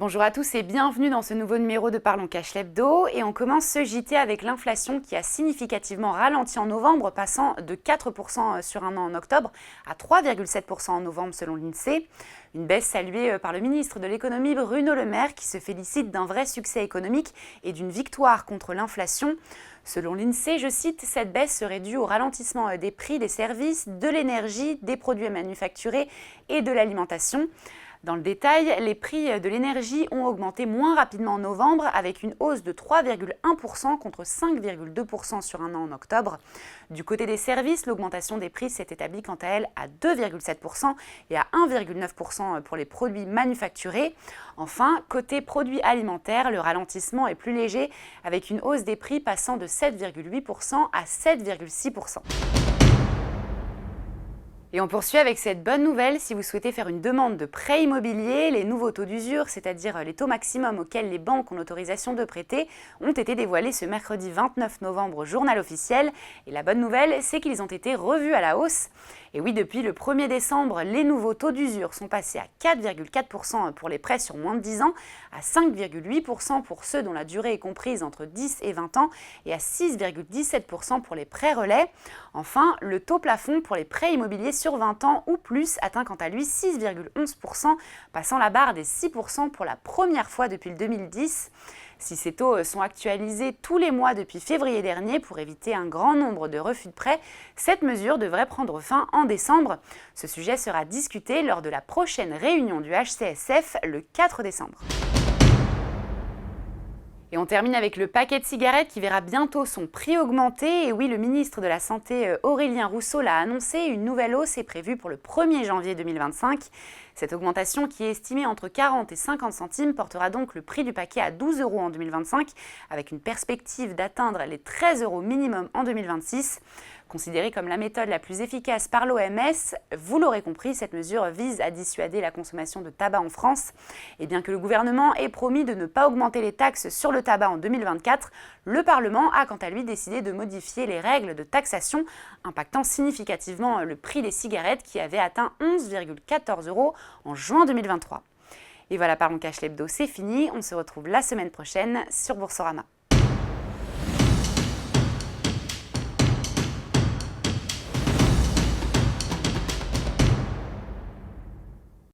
Bonjour à tous et bienvenue dans ce nouveau numéro de Parlons Cash l'Hebdo. Et on commence ce JT avec l'inflation qui a significativement ralenti en novembre, passant de 4% sur un an en octobre à 3,7% en novembre selon l'INSEE. Une baisse saluée par le ministre de l'économie Bruno Le Maire qui se félicite d'un vrai succès économique et d'une victoire contre l'inflation. Selon l'INSEE, je cite, cette baisse serait due au ralentissement des prix des services, de l'énergie, des produits manufacturés et de l'alimentation. Dans le détail, les prix de l'énergie ont augmenté moins rapidement en novembre avec une hausse de 3,1% contre 5,2% sur un an en octobre. Du côté des services, l'augmentation des prix s'est établie quant à elle à 2,7% et à 1,9% pour les produits manufacturés. Enfin, côté produits alimentaires, le ralentissement est plus léger avec une hausse des prix passant de 7,8% à 7,6%. Et on poursuit avec cette bonne nouvelle. Si vous souhaitez faire une demande de prêt immobilier, les nouveaux taux d'usure, c'est-à-dire les taux maximum auxquels les banques ont l'autorisation de prêter, ont été dévoilés ce mercredi 29 novembre au Journal officiel. Et la bonne nouvelle, c'est qu'ils ont été revus à la hausse. Et oui, depuis le 1er décembre, les nouveaux taux d'usure sont passés à 4,4% pour les prêts sur moins de 10 ans, à 5,8% pour ceux dont la durée est comprise entre 10 et 20 ans et à 6,17% pour les prêts relais. Enfin, le taux plafond pour les prêts immobiliers sur 20 ans ou plus atteint quant à lui 6,11%, passant la barre des 6% pour la première fois depuis le 2010. Si ces taux sont actualisés tous les mois depuis février dernier pour éviter un grand nombre de refus de prêts, cette mesure devrait prendre fin en décembre. Ce sujet sera discuté lors de la prochaine réunion du HCSF le 4 décembre. Et on termine avec le paquet de cigarettes qui verra bientôt son prix augmenter. Et oui, le ministre de la Santé Aurélien Rousseau l'a annoncé, une nouvelle hausse est prévue pour le 1er janvier 2025. Cette augmentation, qui est estimée entre 40 et 50 centimes, portera donc le prix du paquet à 12 € en 2025, avec une perspective d'atteindre les 13 € minimum en 2026. Considérée comme la méthode la plus efficace par l'OMS, vous l'aurez compris, cette mesure vise à dissuader la consommation de tabac en France. Et bien que le gouvernement ait promis de ne pas augmenter les taxes sur le tabac en 2024, le Parlement a quant à lui décidé de modifier les règles de taxation, impactant significativement le prix des cigarettes qui avait atteint 11,14 € en juin 2023. Et voilà, Parlons Cash l'Hebdo, c'est fini. On se retrouve la semaine prochaine sur Boursorama.